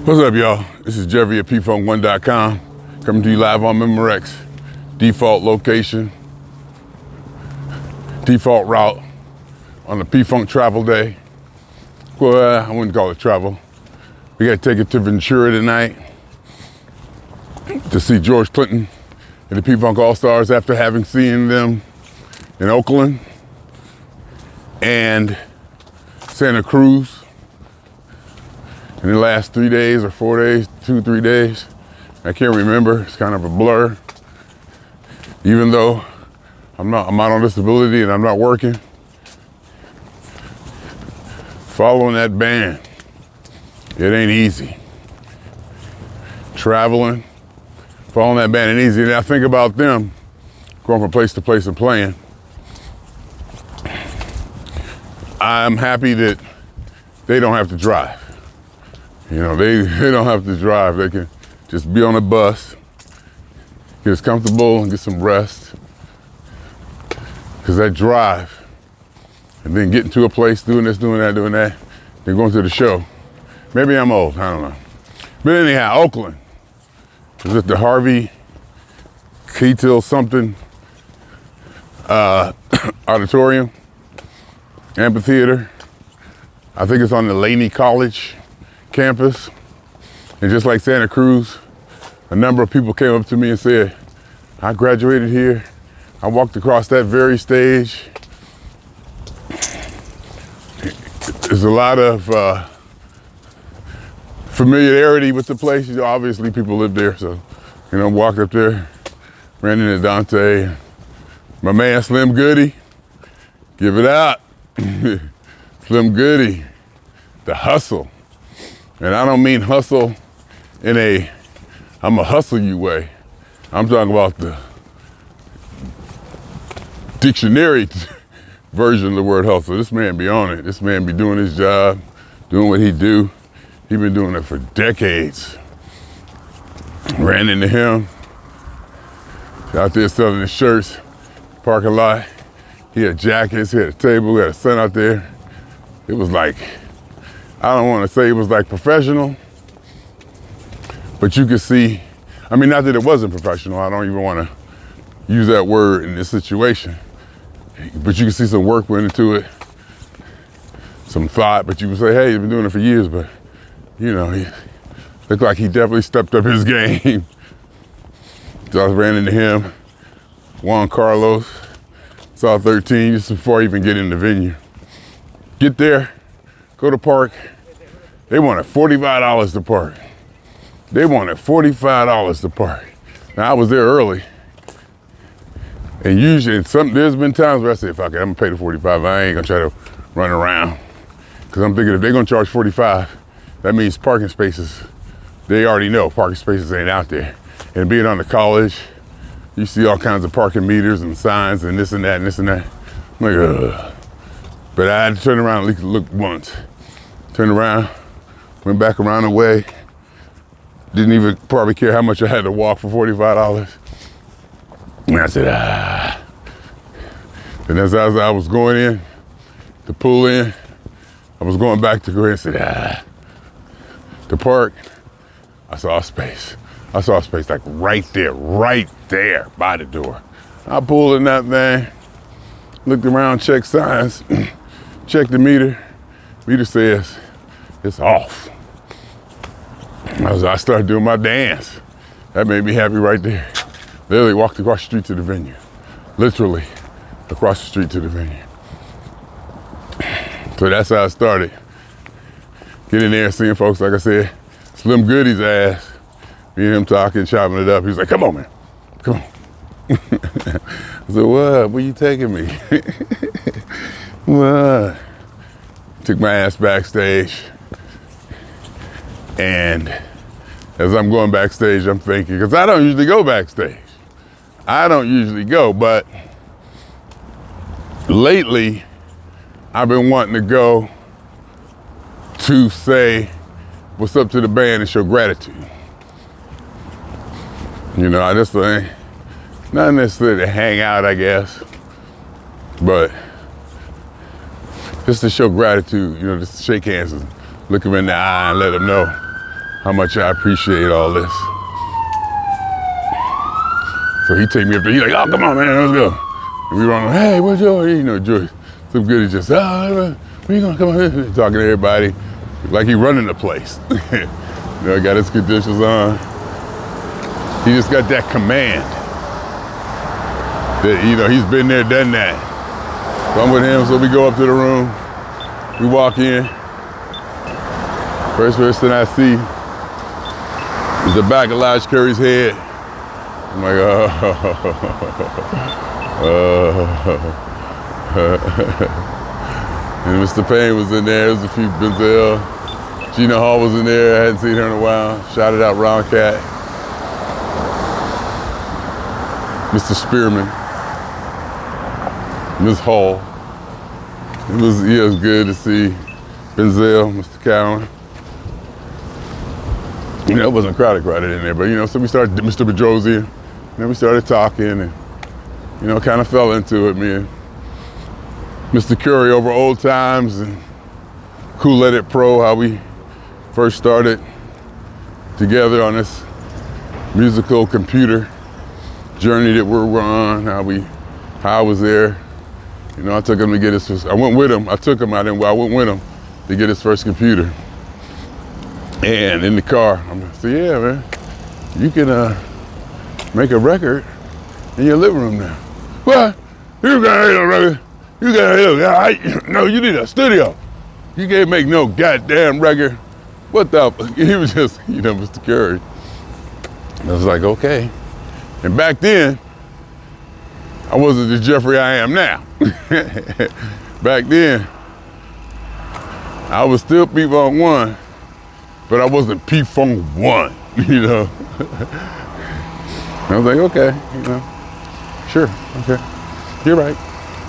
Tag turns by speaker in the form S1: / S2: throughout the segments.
S1: What's up, y'all? This is Jeffery at pfunk1.com, coming to you live on Memorex. Default location, default route on the P-Funk travel day. Well, I wouldn't call it travel. We got to take it to Ventura tonight to see George Clinton and the P-Funk All-Stars after having seen them in Oakland and Santa Cruz in the last 3 days or 4 days, 2-3 days. I can't remember, it's kind of a blur. Even though I'm out on disability and I'm not working, following that band, it ain't easy. Traveling, following that band ain't easy. And I think about them going from place to place and playing. I'm happy that they don't have to drive. You know, they don't have to drive. They can just be on a bus, get as comfortable and get some rest. Because that drive, and then getting to a place, doing this, doing that, then going to the show. Maybe I'm old, I don't know. But anyhow, Oakland. Is it the Harvey Keitel something auditorium, amphitheater? I think it's on the Laney College campus. And just like Santa Cruz, a number of people came up to me and said, I graduated here. I walked across that very stage. There's a lot of familiarity with the place. You know, obviously people live there, so, you know, walked up there, ran into Dante, my man Slim Goody, give it out. Slim Goody, the hustle. And I don't mean hustle in a, I'm a hustle you way. I'm talking about the dictionary version of the word hustle. This man be on it. This man be doing his job, doing what he do. He been doing it for decades. Ran into him, out there selling his shirts, parking lot. He had jackets, he had a table, he had a son out there. It was like, I don't want to say it was like professional, but you could see, I mean, not that it wasn't professional. I don't even want to use that word in this situation, but you can see some work went into it, some thought, but you would say, hey, you've been doing it for years, but you know, he looked like he definitely stepped up his game. So I ran into him, Juan Carlos, saw 13 just before I even get in the venue. Get there, go to park. They wanted $45 to park. They wanted $45 to park. Now I was there early. And usually, there's been times where I say, fuck it, I'm gonna pay the 45. I ain't gonna try to run around. Cause I'm thinking if they're gonna charge 45, that means parking spaces, they already know parking spaces ain't out there. And being on the college, you see all kinds of parking meters and signs and this and that and this and that. I'm like, ugh. But I had to turn around and at least look once. Turned around, went back around the way. Didn't even probably care how much I had to walk for $45. And I said, ah. And as I was going in to pull in, I was going back to go ahead and say, ah. The park, I saw a space. I saw a space like right there by the door. I pulled in that thing, looked around, checked signs, checked the meter. Meter says it's off. I started doing my dance. That made me happy right there. Literally walked across the street to the venue. Literally across the street to the venue. So that's how I started. Get in there, seeing folks, like I said, Slim Goody's ass. Me and him talking, chopping it up. He was like, come on, man, come on. I said, what? Where you taking me? What? Took my ass backstage. And as I'm going backstage, I'm thinking, because I don't usually go backstage. I don't usually go, but lately, I've been wanting to go to say what's up to the band and show gratitude. You know, I just think, not necessarily to hang out, I guess, but just to show gratitude, you know, just shake hands and look them in the eye and let them know how much I appreciate all this. So he take me up there, he's like, oh, come on, man, let's go. And we run, hey, where's Joey? You know, Joey, some good, he just, where you gonna come here? Talking to everybody, like he running the place. You know, got his conditions on. He just got that command. That, you know, he's been there, done that. So I'm with him, so we go up to the room. We walk in. First person I see is the back of Elijah Curry's head. I'm like, And Mr. Payne was in there. There was a few Benzel. Gina Hall was in there. I hadn't seen her in a while. Shouted out Round Cat. Mr. Spearman. Ms. Hall. It was good to see Benzel, Mr. Cowan. You know, it wasn't crowded in there, but you know, so we started, Mr. Bedrosian, and then we started talking and, you know, kind of fell into it, me and Mr. Curry over old times and Cool Edit Pro, how we first started together on this musical computer journey that we're on, how I was there. You know, I took him to get his first, I went with him, I went with him to get his first computer. And in the car, I'm like, so yeah, man, you can make a record in your living room now. What? You gotta hit a record. You gotta hit no, you need a studio. You can't make no goddamn record. What the? He was just, you know, Mr. Curry. I was like, okay. And back then, I wasn't the Jeffery I am now. Back then, I was still P-Funk 1, but I wasn't P-Funk 1, you know. I was like, okay, you know, sure, okay, you're right.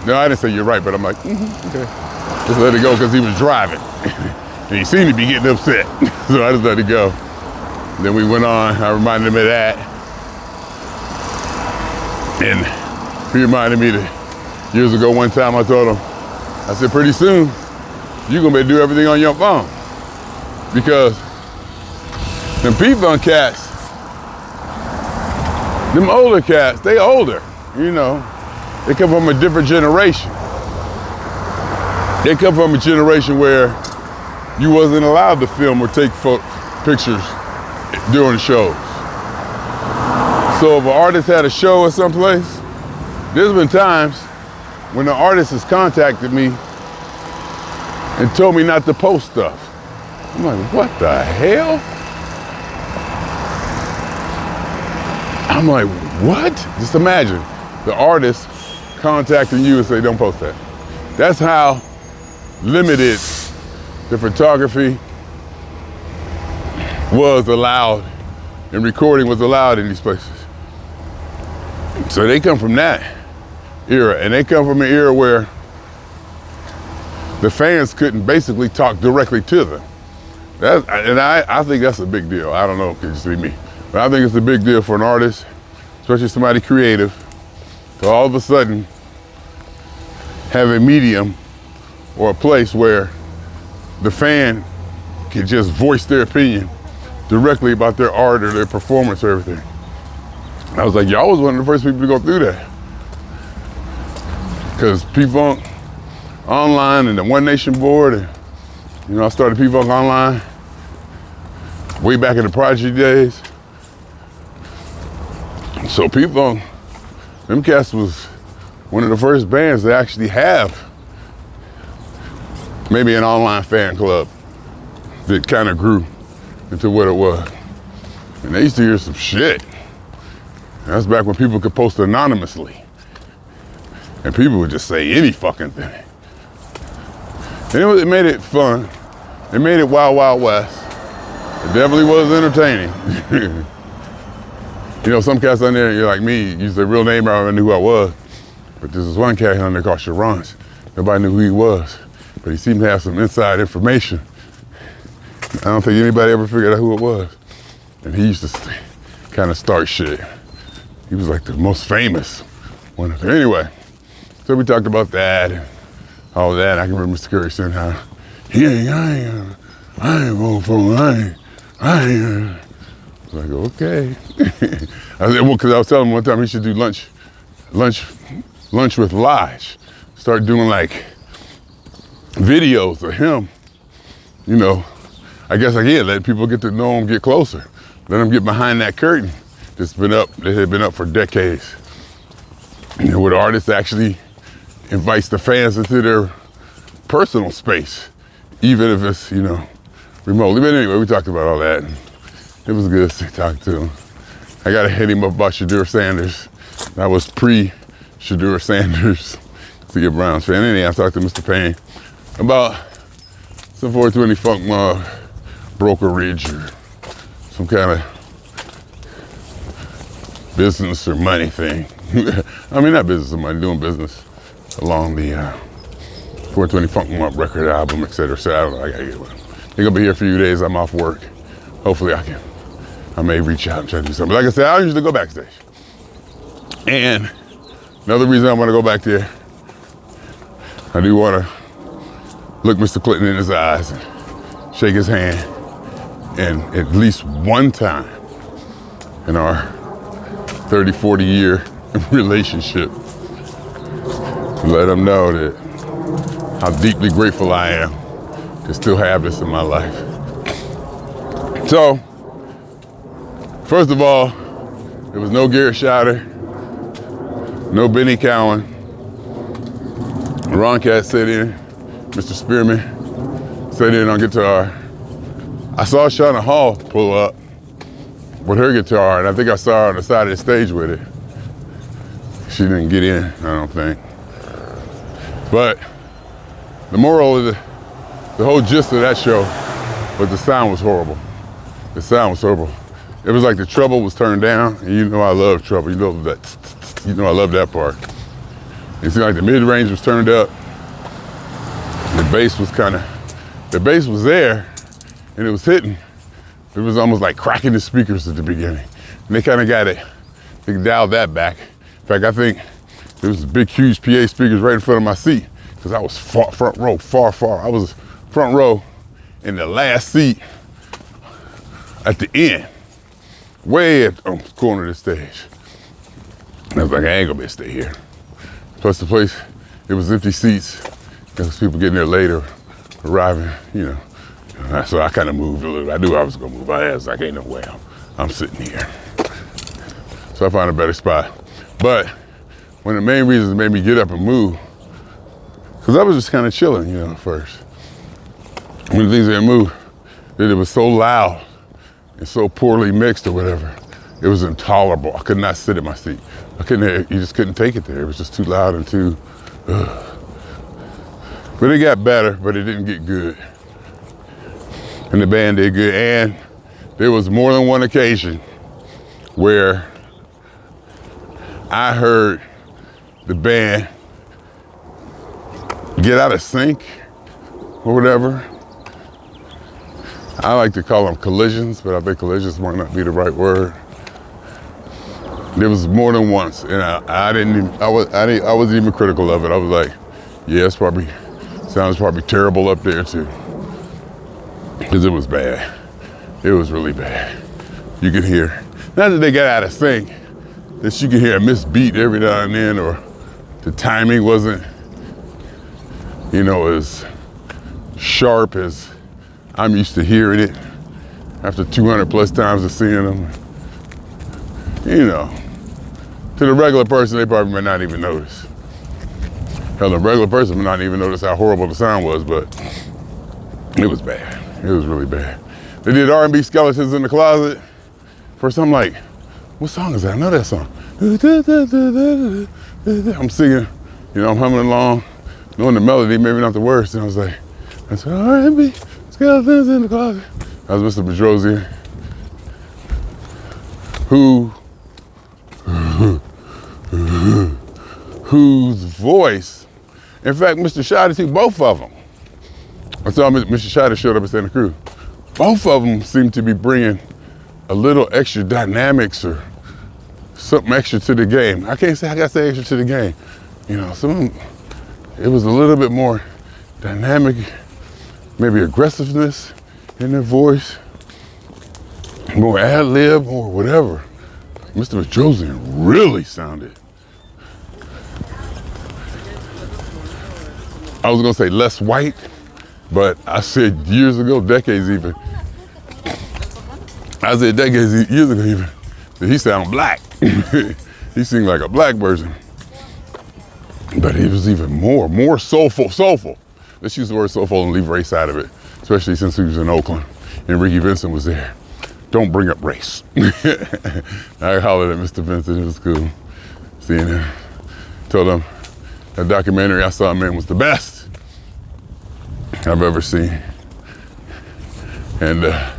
S1: No, I didn't say you're right, but I'm like, okay. Just let it go, because he was driving. And he seemed to be getting upset. So I just let it go. Then we went on, I reminded him of that. And he reminded me that years ago, one time I told him, I said, pretty soon, you're gonna be able to do everything on your phone. Because them P-Funk cats, them older cats, they older, you know. They come from a different generation. They come from a generation where you wasn't allowed to film or take pictures during the shows. So if an artist had a show or someplace, there's been times when the artist has contacted me and told me not to post stuff. I'm like, what the hell? I'm like, what? Just imagine the artist contacting you and say, don't post that. That's how limited the photography was allowed and recording was allowed in these places. So they come from that era, and they come from an era where the fans couldn't basically talk directly to them. I think that's a big deal. I don't know, it could just be me. But I think it's a big deal for an artist, especially somebody creative, to all of a sudden have a medium or a place where the fan can just voice their opinion directly about their art or their performance or everything. I was like, y'all was one of the first people to go through that. Because P-Funk Online and the One Nation board, and, you know, I started P-Funk Online way back in the Prodigy days. So P-Funk, them cats was one of the first bands to actually have maybe an online fan club that kind of grew into what it was. And they used to hear some shit. That's back when people could post anonymously. And people would just say any fucking thing. And it made it fun. It made it Wild Wild West. It definitely was entertaining. You know, some cats on there, you're like me, use their real name, I already knew who I was. But this is one cat on there called Sharon. Nobody knew who he was. But he seemed to have some inside information. I don't think anybody ever figured out who it was. And he used to kind of start shit. He was like the most famous one. Anyway, so we talked about that and all that. I can remember Mr. Curry saying how, I ain't going for him. I was like, okay. I said, well, because I was telling him one time he should do lunch with Lige. Start doing like videos of him, you know. I guess again, let people get to know him, get closer. Let them get behind that curtain that had been up for decades. You know, where the artist actually invites the fans into their personal space, even if it's, you know, remotely. But anyway, we talked about all that. It was good to talk to him. I got to hit him up about Shadur Sanders. That was pre-Shadur Sanders to get Browns fan. Anyway, I talked to Mr. Payne about some 420 Funk Mug brokerage or some kind of business or money thing. I mean, not business or money, doing business along the 420 Funk Mug record album, et cetera. So I don't know, I gotta get one. They're gonna be here for a few days. I'm off work. Hopefully I may reach out and try to do something. Like I said, I usually go backstage. And another reason I want to go back there, I do want to look Mr. Clinton in his eyes and shake his hand, and at least one time in our 30, 40 year relationship, let him know that how deeply grateful I am to still have this in my life. So, first of all, there was no Garrett Schauder, no Benny Cowan. Ron Cat sat in, Mr. Spearman sat in on guitar. I saw Shauna Hall pull up with her guitar, and I think I saw her on the side of the stage with it. She didn't get in, I don't think. But the moral of the whole gist of that show was the sound was horrible. The sound was horrible. It was like the treble was turned down, and you know I love treble. You know I love that part. It seemed like the mid-range was turned up. The bass was there, and it was hitting. It was almost like cracking the speakers at the beginning. And they kind of they dialed that back. In fact, I think there was big, huge PA speakers right in front of my seat, because I was front row, far. I was front row in the last seat at the end, way at the corner of the stage. And I was like, I ain't gonna be able to stay here. Plus the place, it was empty seats. There was people getting there later, arriving, you know. So I kind of moved a little. I knew I was gonna move. I was like, ain't no way I'm sitting here. So I found a better spot. But one of the main reasons it made me get up and move, because I was just kind of chilling, you know, at first. One of the things that moved, that it was so loud and so poorly mixed or whatever, it was intolerable. I could not sit in my seat. You just couldn't take it there. It was just too loud and too, But it got better, but it didn't get good. And the band did good. And there was more than one occasion where I heard the band get out of sync or whatever. I like to call them collisions, but I think collisions might not be the right word. There was more than once, and I wasn't even critical of it. I was like, yeah, sounds probably terrible up there too. Because it was bad. It was really bad. You could hear, not that they got out of sync, that you could hear a missed beat every now and then, or the timing wasn't, you know, as sharp as I'm used to hearing it after 200 plus times of seeing them. You know, to the regular person, they probably might not even notice. Hell, the regular person might not even notice how horrible the sound was, but it was bad. It was really bad. They did R&B Skeletons in the Closet. First, I'm like, what song is that? I know that song. I'm singing, you know, I'm humming along, knowing the melody, maybe not the words. And I said, R&B Skeletons in the Closet. That was Mr. Bedrosian, whose voice, in fact, Mr. Schauder too, both of them. I saw Mr. Schauder showed up at Santa Cruz. Both of them seemed to be bringing a little extra dynamics or something extra to the game. I can't say I gotta say extra to the game. You know, it was a little bit more dynamic, maybe aggressiveness in their voice. more ad lib or whatever. Mr. Petrosian really sounded, I was gonna say less white, but I said years ago, decades even, I said decades, years ago even, that he sounded black. He seemed like a black person. But he was even more soulful. Let's use the word soulful and leave race out of it, especially since he was in Oakland and Ricky Vincent was there. Don't bring up race. I hollered at Mr. Vincent, it was cool seeing him. Told him that documentary I saw, man, was the best I've ever seen. And I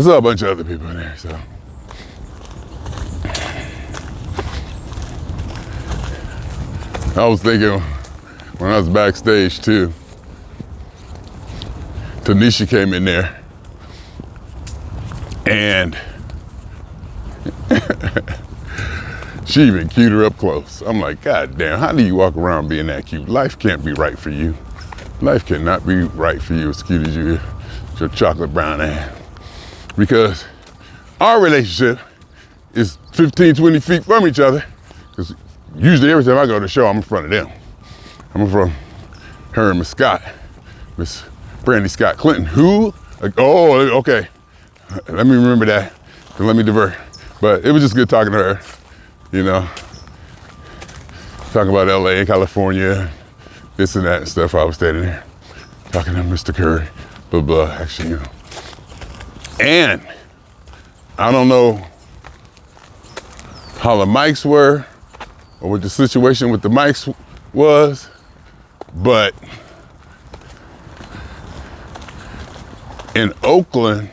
S1: saw a bunch of other people in there, so. I was thinking when I was backstage too, Tanisha came in there and she even cued her up close. I'm like, God damn, how do you walk around being that cute? Life can't be right for you. Life cannot be right for you as cute as you is, your chocolate brown ass. Because our relationship is 15, 20 feet from each other. Because usually every time I go to the show, I'm in front of them. I'm in front of her and Miss Scott, Miss Brandy Scott Clinton, who, like, oh, okay. Let me remember that, and let me divert. But it was just good talking to her, you know, talking about LA, California, this and that and stuff. I was standing there talking to Mr. Curry, blah, blah, actually, you know. And I don't know how the mics were or what the situation with the mics was, but in Oakland,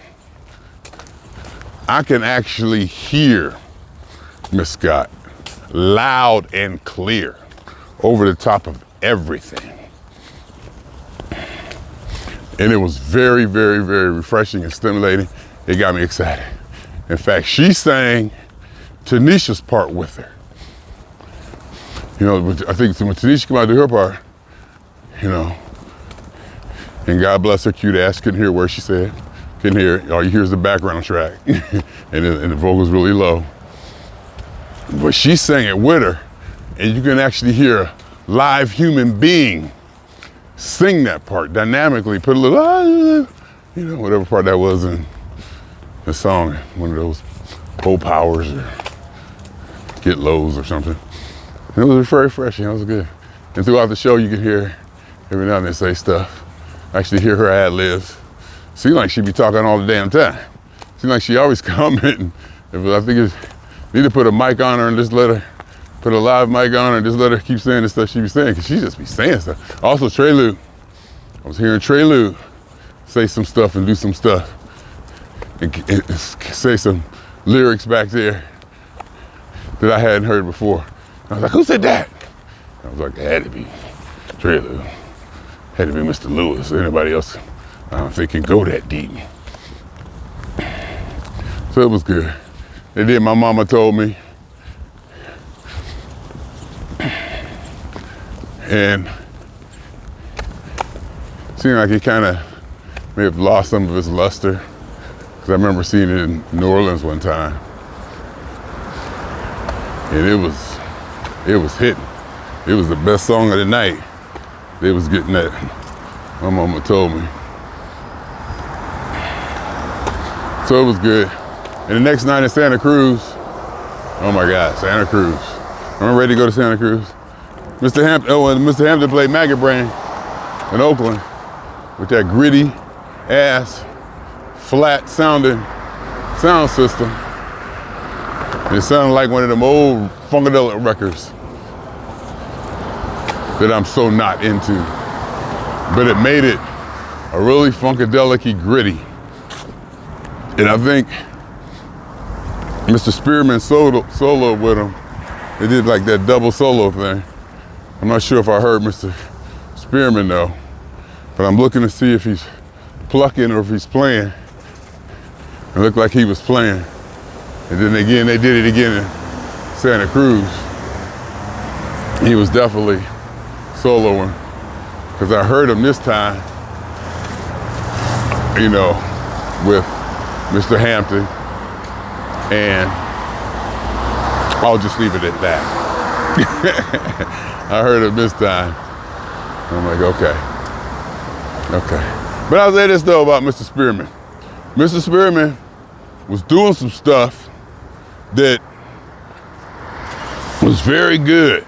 S1: I can actually hear Miss Scott loud and clear over the top of everything. And it was very, very, very refreshing and stimulating. It got me excited. In fact, she sang Tanisha's part with her. You know, I think when Tanisha came out to do her part, you know, and God bless her cute ass, couldn't hear where she said. Couldn't hear it. All you hear is the background track. and the vocal's really low. But she sang it with her, and you can actually hear a live human being sing that part dynamically, put a little, you know, whatever part that was in the song, one of those Poe Powers or Get Lows or something. And it was very refreshing, it was good. And throughout the show, you could hear every now and then say stuff. Actually hear her ad-libs. Seemed like she'd be talking all the damn time. Seemed like she always commenting. I think it's, need to put a mic on her and just let her, put a live mic on her and just let her keep saying the stuff she be saying, because she just be saying stuff. Also, Trey Lou. I was hearing Trey Lou say some stuff and do some stuff and say some lyrics back there that I hadn't heard before. I was like, who said that? I was like, it had to be Trey Lou. Had to be Mr. Lewis. Anybody else, I don't think can go that deep. So it was good. And then my mama told me, and it seemed like he kind of may have lost some of his luster, because I remember seeing it in New Orleans one time, and it was hitting. It was the best song of the night. They was getting that. My mama told me. So it was good. And the next night in Santa Cruz, oh my God, Santa Cruz. I'm ready to go to Santa Cruz. Mr. Hampton played Maggot Brain in Oakland with that gritty ass, flat sounding sound system. And it sounded like one of them old Funkadelic records that I'm so not into. But it made it a really funkadelic-y gritty. And I think Mr. Spearman solo with him. They did like that double solo thing. I'm not sure if I heard Mr. Spearman though, but I'm looking to see if he's plucking or if he's playing. It looked like he was playing. And then again, they did it again in Santa Cruz. He was definitely soloing, because I heard him this time, you know, with Mr. Hampton, and I'll just leave it at that. I heard it this time. I'm like, okay. But I'll say this though about Mr. Spearman. Mr. Spearman was doing some stuff that was very good.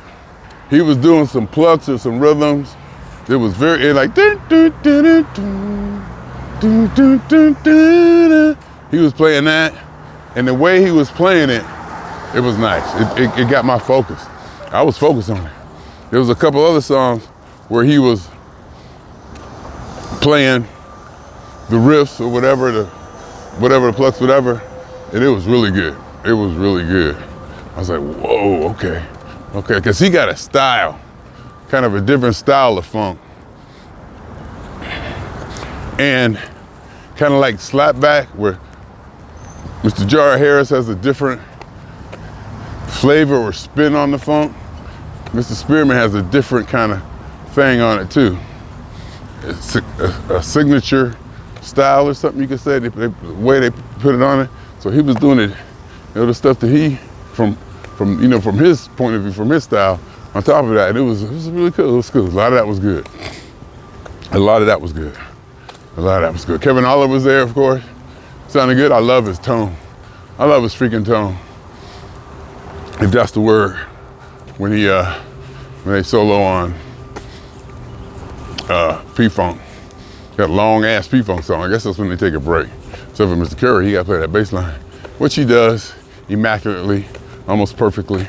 S1: He was doing some plucks and some rhythms. It was very like dun, dun, dun, dun, dun, dun, dun, dun, dun. He was playing that, and the way he was playing it, it was nice. It got my focus. I was focused on it. There was a couple other songs where he was playing the riffs or whatever the plucks, whatever, and it was really good. It was really good. I was like, whoa, okay, because he got a style, kind of a different style of funk, and kind of like slapback, where Mr. Jar Harris has a different flavor or spin on the funk. Mr. Spearman has a different kind of thing on it too. It's a signature style or something you could say, the way they put it on it. So he was doing it, the stuff that he, from his point of view, from his style, on top of that, and it was really cool. It was cool. A lot of that was good. Kevin Oliver was there, of course. Sounded good. I love his tone. I love his freaking tone. If that's the word. When they solo on P-Funk. Got a long ass P-Funk song. I guess that's when they take a break. So for Mr. Curry, he got to play that bass line, which he does immaculately, almost perfectly.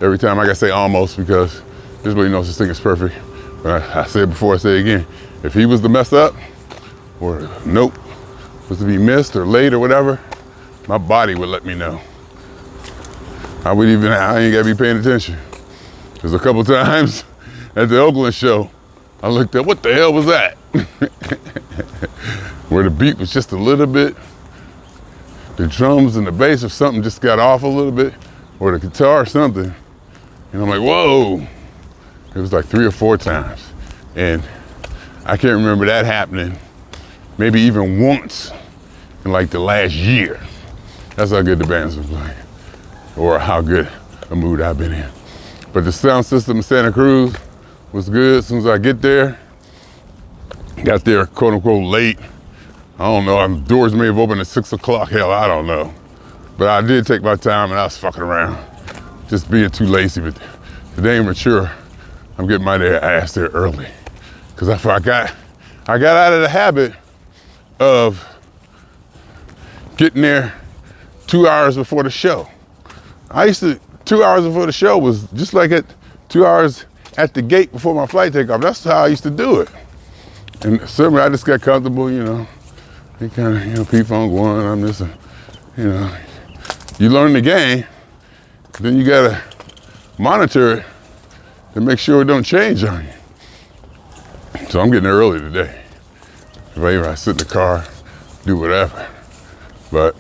S1: Every time I got to say almost, because there's really no such thing as perfect. But I said before, I say it again. If he was to mess up, or nope, was to be missed or late or whatever, my body would let me know. I ain't gotta be paying attention. There's a couple times at the Oakland show, I looked at, what the hell was that? Where the beat was just a little bit, the drums and the bass or something just got off a little bit, or the guitar or something. And I'm like, whoa. It was like 3 or 4 times. And I can't remember that happening, maybe even once in like the last year. That's how good the band's been playing, or how good a mood I've been in. But the sound system in Santa Cruz was good. As soon as I got there, quote unquote late. I don't know, the doors may have opened at 6 o'clock, hell, I don't know. But I did take my time and I was fucking around, just being too lazy. But today I'm mature, I'm getting my ass there early. Cause I got out of the habit of getting there 2 hours before the show. 2 hours before the show was just like 2 hours at the gate before my flight takeoff. That's how I used to do it. And certainly I just got comfortable, you kind of, P-Funk one, I'm just, you learn the game, then you gotta monitor it to make sure it don't change on you. So I'm getting there early today. If I sit in the car, do whatever. But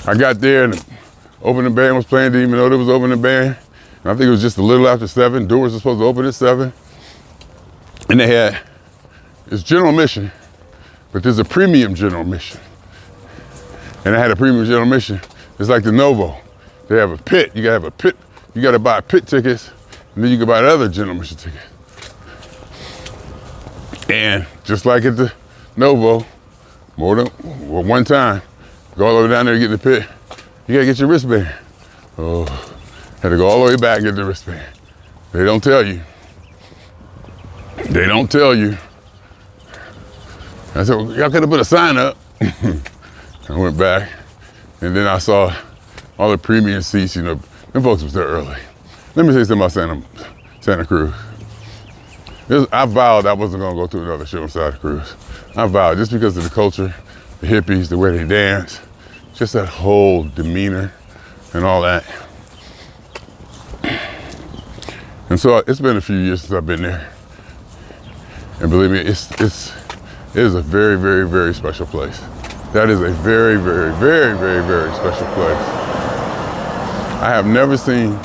S1: I got there and the opening band was playing, didn't even know there was opening band. And I think it was just a little after 7. Doors were supposed to open at 7. And they had, it's general admission, but there's a premium general admission. And I had a premium general admission. It's like the Novo. They have a pit. You gotta have a pit. You gotta buy pit tickets, and then you can buy the other general admission ticket. And just like at the Novo, one time, go all the way down there to get in the pit, you gotta get your wristband. Oh, had to go all the way back and get the wristband. They don't tell you. They don't tell you. I said, well, y'all could have put a sign up. I went back, and then I saw all the premium seats, them folks was there early. Let me say something about Santa Cruz. I vowed I wasn't gonna go to another show in Santa Cruz. I vowed, just because of the culture, the hippies, the way they dance, just that whole demeanor and all that. And so it's been a few years since I've been there. And believe me, it is a very, very, very special place. That is a very, very, very, very, very special place. I have never seen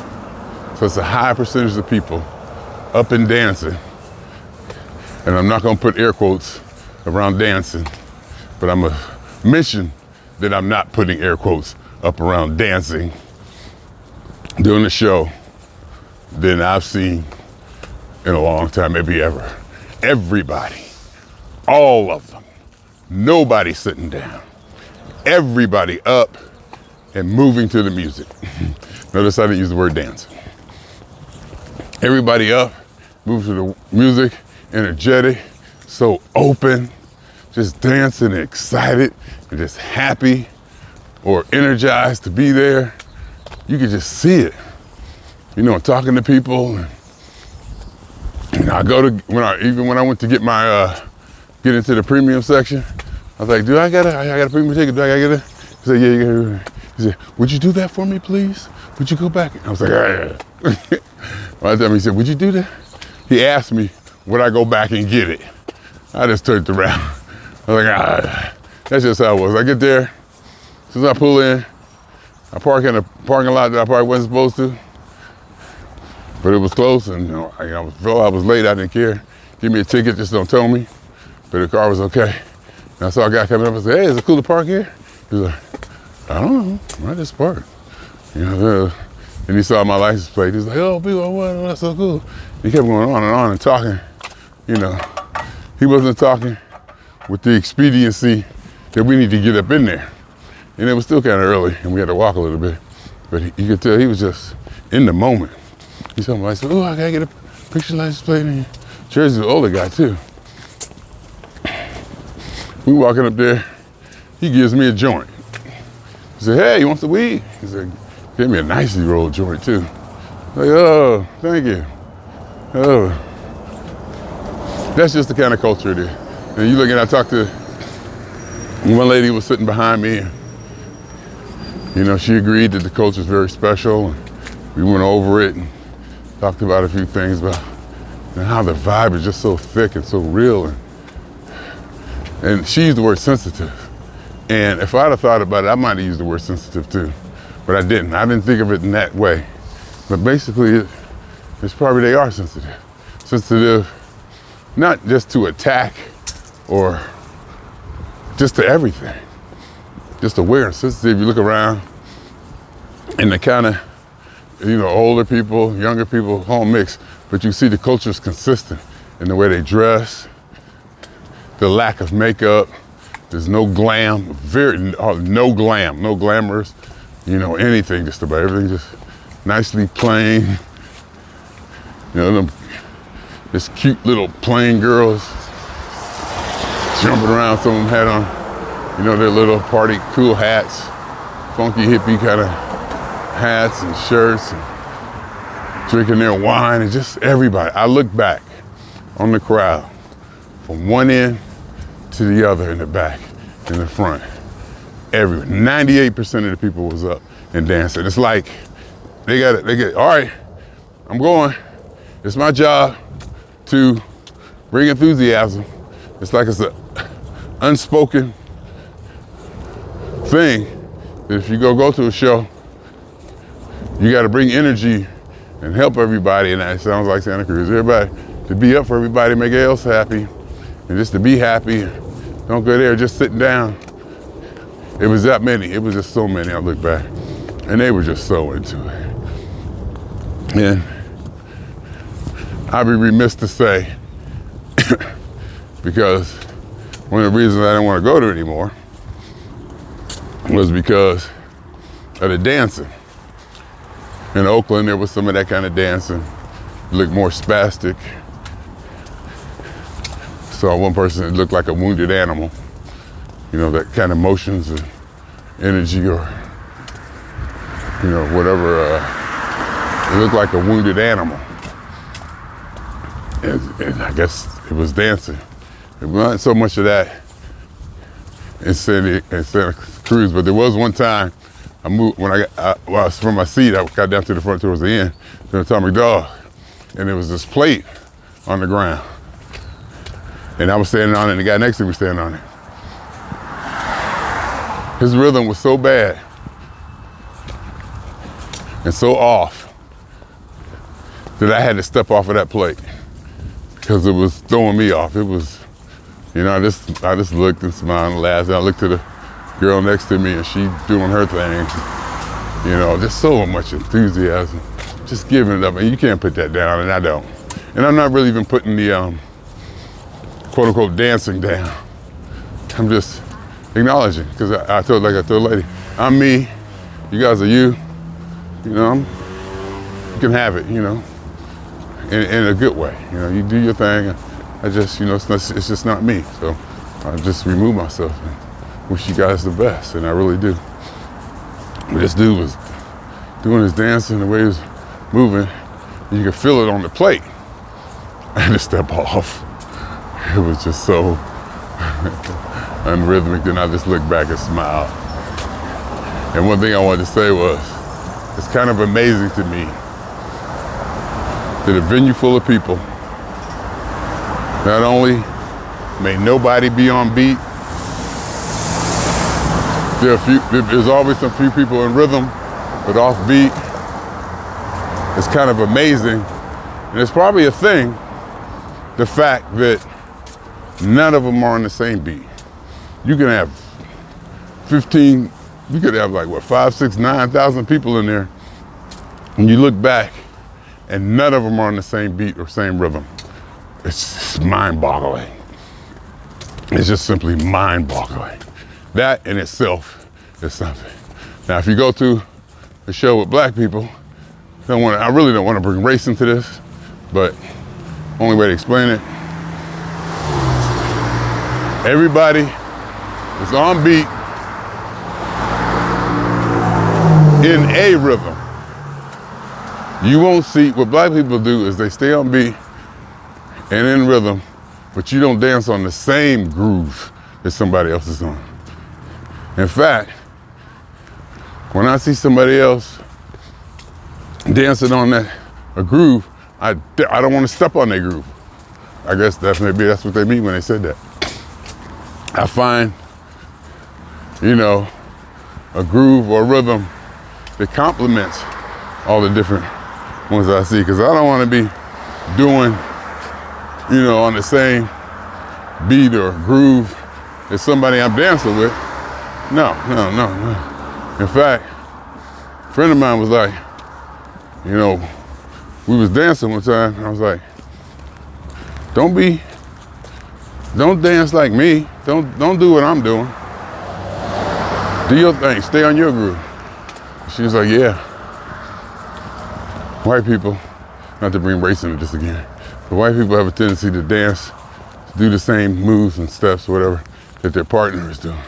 S1: such a high percentage of people up and dancing, and I'm not gonna put air quotes around dancing, but I'm gonna mention that I'm not putting air quotes up around dancing during the show than I've seen in a long time, maybe ever. Everybody, all of them, nobody sitting down. Everybody up and moving to the music. Notice I didn't use the word dancing. Everybody up, move to the music, energetic, so open, just dancing and excited and just happy or energized to be there. You could just see it. You know, talking to people. And I go to, even when I went to get my, get into the premium section, I was like, dude, I got a premium ticket, do I gotta get it? He said, yeah, you got it. He said, would you do that for me, please? Would you go back? I was like, yeah. By the time he said, would you do that? He asked me, would I go back and get it? I just turned around. I was like, that's just how it was. I get there, as soon as I pull in, I park in a parking lot that I probably wasn't supposed to, but it was close, and you know, I was late, I didn't care. Give me a ticket, just don't tell me. But the car was okay. And I saw a guy coming up and said, hey, is it cool to park here? He was like, I don't know, I just parked. You know, and he saw my license plate. He was like, oh, people, what, that's so cool. He kept going on and talking. You know, he wasn't talking with the expediency that we need to get up in there. And it was still kind of early, and we had to walk a little bit. But you could tell he was just in the moment. He told me, I said, oh, I gotta get a picture license plate. And Jersey's an older guy too. We walking up there, he gives me a joint. He said, hey, you want some weed? He said, gave me a nicely rolled joint too. Like, oh, thank you. Oh. That's just the kind of culture it is. And you look at, I talked to one lady who was sitting behind me. And, you know, she agreed that the culture is very special. And we went over it and talked about a few things about how the vibe is just so thick and so real. And she used the word sensitive. And if I'd have thought about it, I might have used the word sensitive too. But I didn't. I didn't think of it in that way. But basically, it's probably they are sensitive. Sensitive, not just to attack or just to everything. Just aware and sensitive. You look around and the kind of, you know, older people, younger people, all mixed, but you see the culture is consistent in the way they dress, the lack of makeup. There's no glam, no glamorous, you know, anything, just about everything just nicely plain. You know, this cute little plain girls jumping around. Some of them had on, you know, their little party cool hats, funky hippie kind of hats and shirts, and drinking their wine, and just everybody. I look back on the crowd from one end to the other in the back, in the front. 98% of the people was up and dancing. It's like they get, all right, I'm going. It's my job to bring enthusiasm. It's like it's an unspoken thing that if you go to a show, you got to bring energy and help everybody. And that sounds like Santa Cruz. Everybody, to be up for everybody, make everybody else happy, and just to be happy. Don't go there just sitting down. It was that many. It was just so many. I look back, and they were just so into it. And I'd be remiss to say, because one of the reasons I didn't want to go there anymore was because of the dancing. In Oakland, there was some of that kind of dancing. It looked more spastic. Saw one person that looked like a wounded animal. You know, that kind of motions and energy, or, you know, whatever. It looked like a wounded animal. And I guess it was dancing. It wasn't so much of that in Santa Cruz, but there was one time I moved, when I was from my seat, I got down to the front towards the end, to the Atomic Dog, and there was this plate on the ground. And I was standing on it, and the guy next to me was standing on it. His rhythm was so bad and so off that I had to step off of that plate because it was throwing me off. It was You know, I just looked and smiled and laughed. And I looked to the girl next to me and she doing her thing. You know, just so much enthusiasm, just giving it up. And you can't put that down, and I don't. And I'm not really even putting the quote unquote dancing down. I'm just acknowledging, because I told the lady, I'm me, you guys are you. You know, you can have it, you know, in a good way. You know, you do your thing. I just, you know, it's just not me. So I just remove myself and wish you guys the best, and I really do. But this dude was doing his dancing, the way he was moving, you could feel it on the plate. I had to step off. It was just so unrhythmic, then I just looked back and smiled. And one thing I wanted to say was, it's kind of amazing to me that a venue full of people, not only may nobody be on beat, there's always some few people in rhythm, but off beat. It's kind of amazing. And it's probably a thing, the fact that none of them are on the same beat. You can have 15, you could have like what, 5, 6, 9,000 people in there, and you look back and none of them are on the same beat or same rhythm. It's just mind-boggling. It's just simply mind-boggling. That in itself is something. Now, if you go to a show with black people, I really don't want to bring race into this, but only way to explain it, everybody is on beat in a rhythm. You won't see, what black people do is they stay on beat and in rhythm, but you don't dance on the same groove that somebody else is on. In fact, when I see somebody else dancing on a groove, I don't want to step on their groove. I guess maybe that's what they mean when they said that. I find, you know, a groove or rhythm that complements all the different ones I see, because I don't want to be doing, you know, on the same beat or groove as somebody I'm dancing with. No. In fact, a friend of mine was like, you know, we was dancing one time, and I was like, don't dance like me. Don't do what I'm doing. Do your thing, stay on your groove. She was like, yeah. White people, not to bring race into this again, but white people have a tendency to dance, to do the same moves and steps, whatever, that their partner is doing,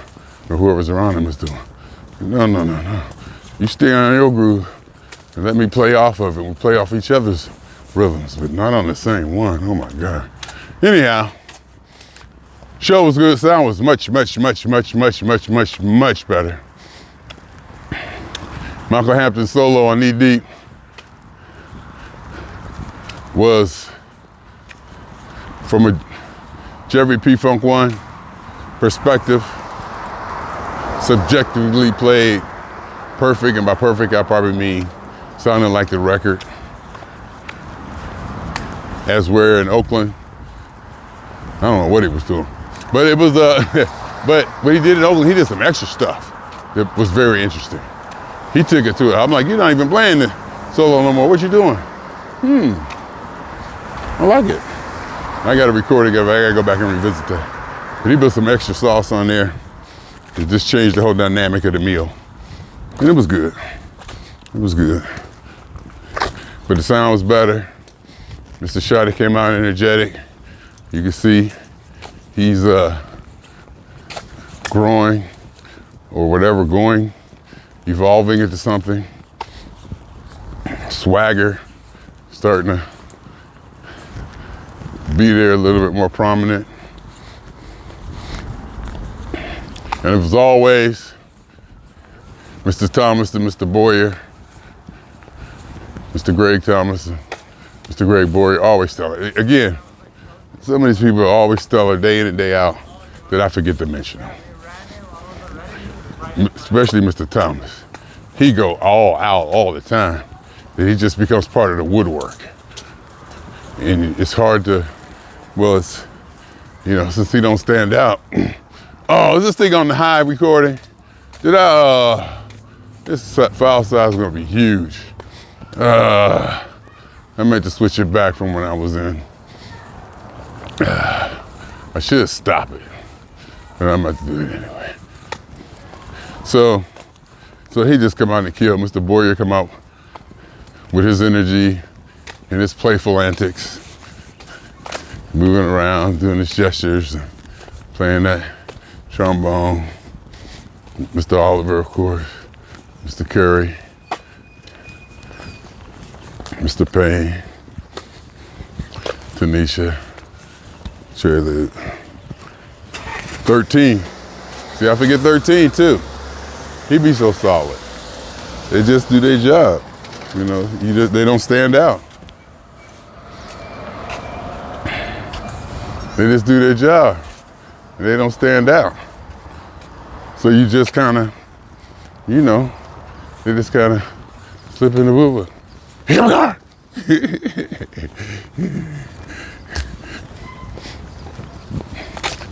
S1: or whoever's around them is doing. No. You stay on your groove and let me play off of it. We play off each other's rhythms, but not on the same one. Oh my God. Anyhow, show was good. Sound was much better. Michael Hampton's solo on Knee Deep was from a Jeffery P-Funk 1 perspective, subjectively played perfect, and by perfect I probably mean sounding like the record. As we're in Oakland, I don't know what he was doing, but it was but when he did it in Oakland, he did some extra stuff that was very interesting. He took it to it. I'm like, you're not even playing the solo no more. What you doing? I like it. I got to record it. I got to go back and revisit that. But he put some extra sauce on there. It just changed the whole dynamic of the meal. And it was good. It was good. But the sound was better. Mr. Shotty came out energetic. You can see he's growing or whatever, evolving into something. Swagger starting to be there a little bit more prominent. And it was always Mr. Thomas and Mr. Boyer, Mr. Greg Thomas and Mr. Greg Boyer, always stellar. Again, some of these people are always stellar day in and day out that I forget to mention them. Especially Mr. Thomas. He go all out all the time. That he just becomes part of the woodwork. And it's hard to, well, you know, since he don't stand out. Oh, is this thing on the high recording? This file size is gonna be huge. I meant to switch it back from when I was in. I should stop it, but I'm about to do it anyway. So he just come out and kill. Mr. Boyer come out with his energy and his playful antics, moving around, doing his gestures, playing that trombone. Mr. Oliver, of course, Mr. Curry, Mr. Payne, Tanisha, Cheerlead. 13. See, I forget 13 too. He be so solid. They just do their job. You know, they don't stand out. They just do their job. And they don't stand out. So you just kind of, you know, they just kind of slip in the woo. Here we are.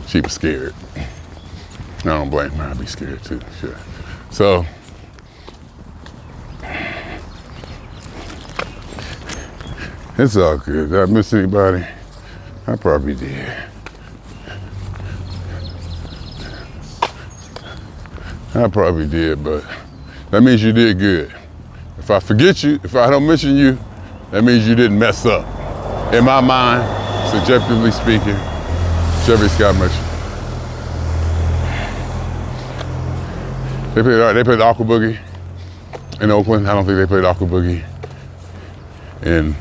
S1: She was scared. I don't blame her. I'd be scared too. Sure. So it's all good. Did I miss anybody? I probably did. But that means you did good. If I forget you, if I don't mention you, that means you didn't mess up. In my mind, subjectively speaking, Jeffery Scott Mitchell. They played Aqua Boogie in Oakland. I don't think they played Aqua Boogie in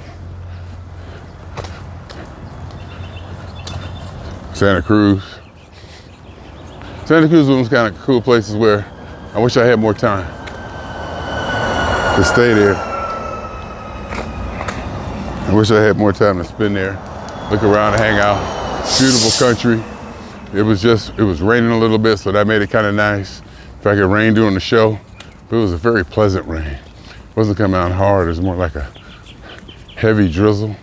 S1: Santa Cruz. Santa Cruz was kind of cool places where I wish I had more time to stay there. I wish I had more time to spend there, look around and hang out. Beautiful country. It was raining a little bit, so that made it kind of nice. In fact, it rained during the show, but it was a very pleasant rain. It wasn't coming out hard, it was more like a heavy drizzle.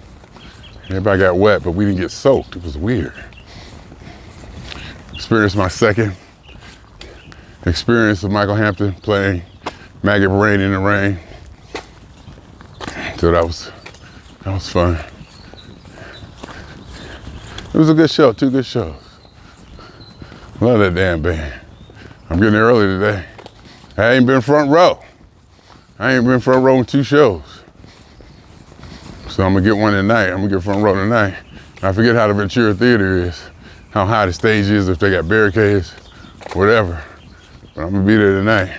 S1: Everybody got wet, but we didn't get soaked. It was weird. Experienced my second experience of Michael Hampton playing Maggot Brain in the Rain. So that was fun. It was a good show, 2 good shows. Love that damn band. I'm getting there early today. I ain't been front row. I ain't been front row in 2 shows. So I'm gonna get one tonight. I'm gonna get front row tonight. I forget how the Ventura Theater is, how high the stage is, if they got barricades, whatever. But I'm gonna be there tonight.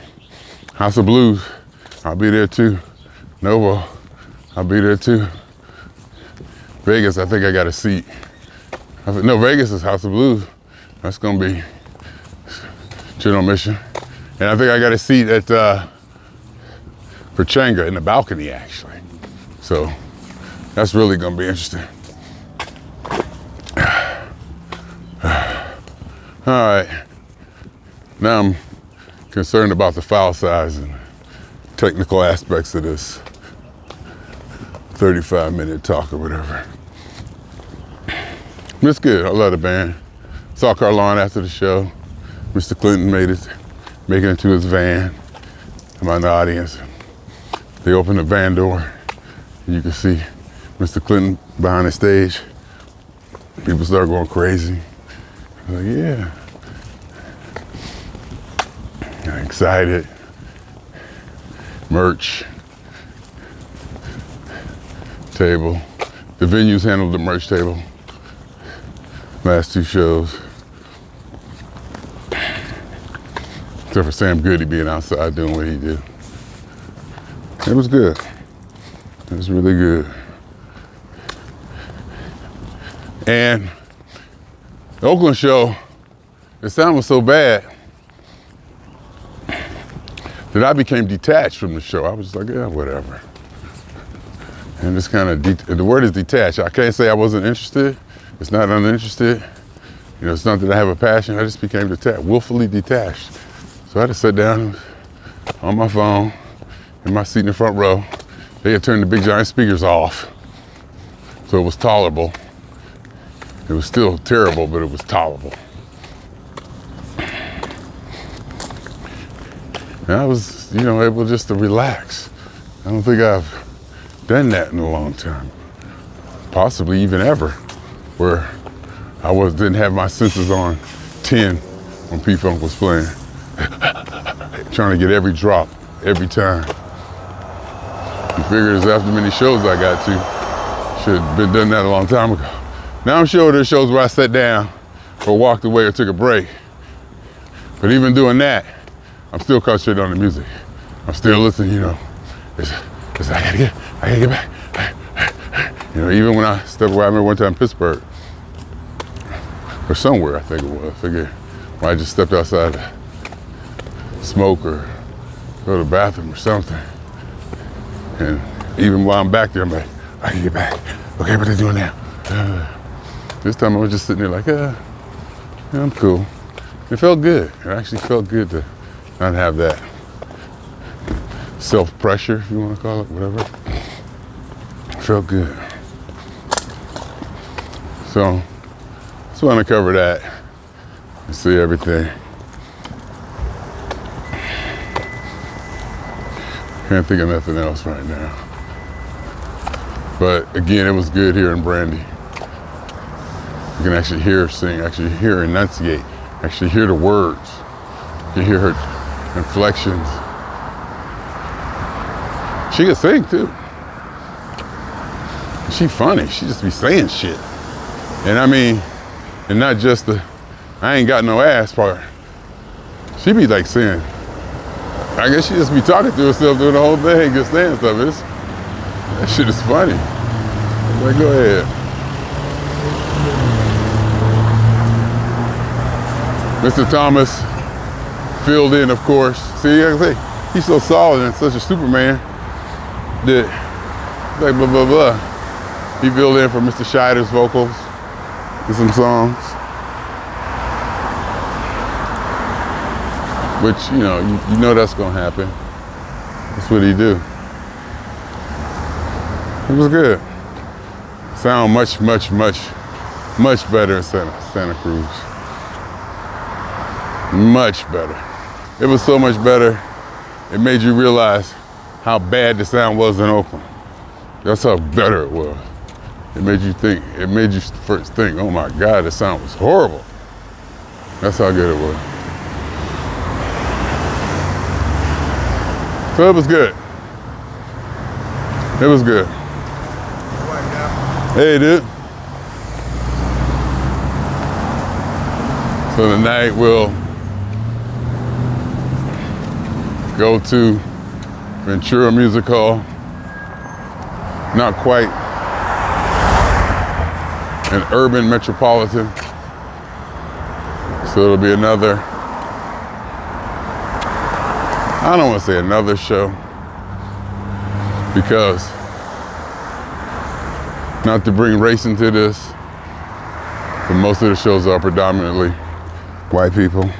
S1: House of Blues, I'll be there too. Novo, I'll be there too. Vegas, I think I got a seat. No, Vegas is House of Blues. That's gonna be general mission. And I think I got a seat at Pachanga in the balcony actually. So that's really gonna be interesting. All right, now I'm concerned about the file size and technical aspects of this 35-minute talk or whatever. It's good, I love the band. Saw Carlon after the show. Mr. Clinton making it to his van. I'm in the audience. They opened the van door. And you can see Mr. Clinton behind the stage. People start going crazy. I'm like, yeah. I'm excited. Merch. Table. The venues handled the merch table. Last 2 shows. Except for Sam Goody being outside doing what he did. It was good. It was really good. And the Oakland show, the sound was so bad that I became detached from the show. I was just like, yeah, whatever. And just kind of, the word is detached. I can't say I wasn't interested. It's not uninterested. You know, it's not that I have a passion. I just became detached, willfully detached. So I had to sit down on my phone in my seat in the front row. They had turned the big giant speakers off, so it was tolerable. It was still terrible, but it was tolerable. And I was, able just to relax. I don't think I've done that in a long time. Possibly even ever, where I didn't have my senses on 10 when P-Funk was playing. Trying to get every drop, every time. You figure there's after many shows I got to. Should have been done that a long time ago. Now I'm sure there's shows where I sat down or walked away or took a break. But even doing that, I'm still concentrated on the music. I'm still listening, Cause I gotta get back. Even when I stepped away, I remember one time in Pittsburgh, or somewhere I think it was, I forget, when I just stepped outside to smoke or go to the bathroom or something. And even while I'm back there, I'm like, I can get back. Okay, what are they doing now? This time I was just sitting there like, I'm cool. It felt good. It actually felt good to not have that self-pressure, if you want to call it, whatever. It felt good. So, just want to cover that and see everything. Can't think of nothing else right now. But again, it was good hearing Brandy. You can actually hear her sing, actually hear her enunciate, actually hear the words. You hear her inflections. She could sing too. She funny, she just be saying shit. And and not just the, I ain't got no ass part. She be like saying, I guess she just be talking to herself doing the whole thing, just saying stuff. That shit is funny. Like, go ahead. Mr. Thomas filled in, of course. See, like I say, he's so solid and such a Superman that, like, blah, blah, blah. He filled in for Mr. Scheider's vocals in some songs. Which, you know that's gonna happen. That's what he do. It was good. Sound much, much, much, much better in Santa Cruz. Much better. It was so much better, it made you realize how bad the sound was in Oakland. That's how better it was. It made you first think, oh my God, the sound was horrible. That's how good it was. So it was good. It was good. Hey, dude. So tonight we'll go to Ventura Music Hall. Not quite an urban metropolitan. So it'll be another, I don't want to say another show, because not to bring race into this, but most of the shows are predominantly white people.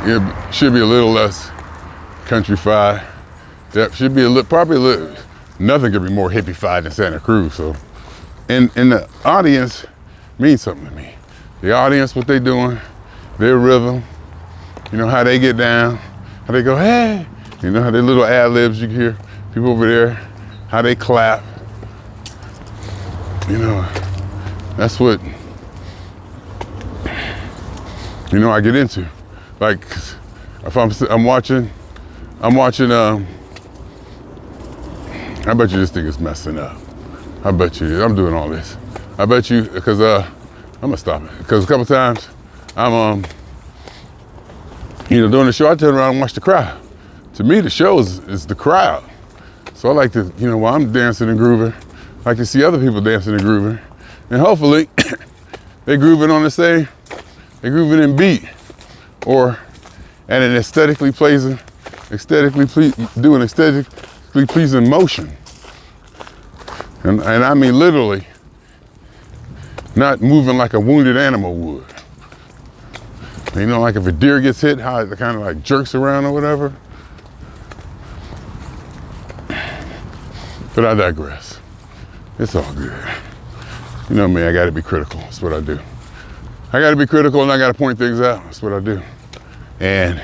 S1: It should be a little less countryfied. That should be nothing could be more hippified than Santa Cruz. So, and the audience means something to me. The audience, what they doing, their rhythm, how they get down, how they go, hey, how their little ad libs you can hear. People over there, how they clap. That's what, I get into. Like, if I'm watching, I bet you this thing is messing up. I bet you, I'm doing all this. I bet you, because I'm gonna stop it. Because a couple times, I'm, doing the show, I turn around and watch the crowd. To me, the show is the crowd. So I like to, while I'm dancing and grooving, I like to see other people dancing and grooving. And hopefully, they grooving on the same, they grooving in beat, or at an aesthetically pleasing motion. And I mean literally, not moving like a wounded animal would. Like if a deer gets hit, how it kind of like jerks around or whatever. But I digress. It's all good. You know me, I gotta be critical. That's what I do. I gotta be critical and I gotta point things out. That's what I do. And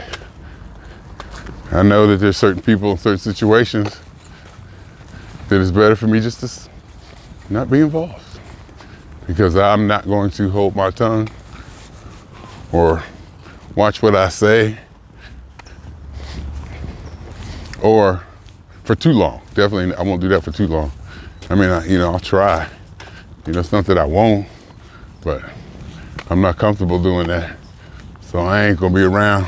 S1: I know that there's certain people in certain situations that it's better for me just to not be involved. Because I'm not going to hold my tongue or watch what I say or for too long. Definitely, I won't do that for too long. I mean, I'll try. It's not that I won't, but I'm not comfortable doing that. So I ain't gonna be around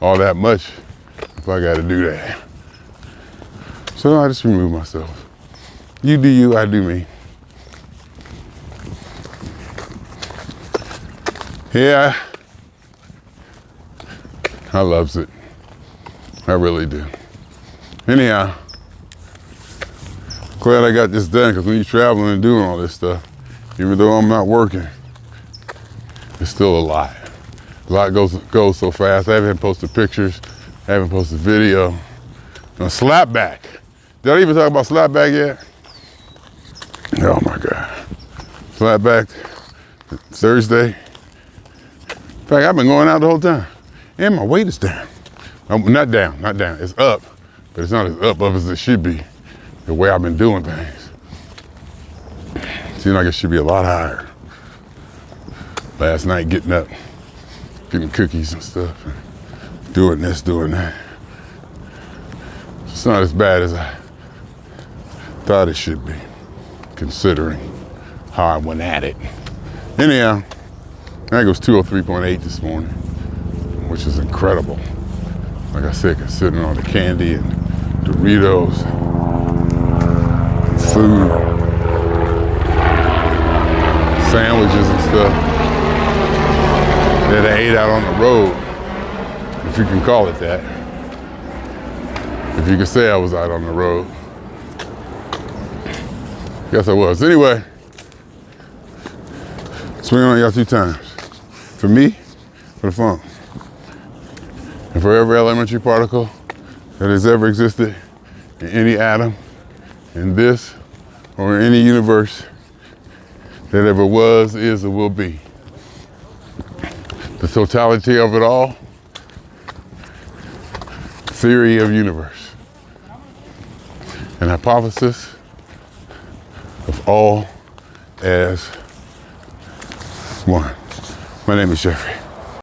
S1: all that much if I gotta do that. So I just remove myself. You do you, I do me. Yeah, I loves it. I really do. Anyhow, glad I got this done, because when you're traveling and doing all this stuff, even though I'm not working, it's still a lot. A lot goes so fast. I haven't posted pictures, I haven't posted video. Now, slapback. Did I even talk about slapback yet? Oh my God. Slapback Thursday. In fact, I've been going out the whole time. And my weight is down. Not down. It's up, but it's not as up as it should be, the way I've been doing things. Seems like it should be a lot higher. Last night, getting up, getting cookies and stuff, and doing this, doing that. It's not as bad as I thought it should be, considering how I went at it. Anyhow, I think it was 203.8 this morning, which is incredible. Like I said, considering all the candy and Doritos, and food, sandwiches and stuff that I ate out on the road, if you can call it that. If you can say I was out on the road. Guess I was. Anyway, swing on y'all 2 times. For me, for the phone. And for every elementary particle that has ever existed in any atom, in this, or in any universe that ever was, is, or will be. The totality of it all, theory of universe, an hypothesis of all as one. My name is Jeffery.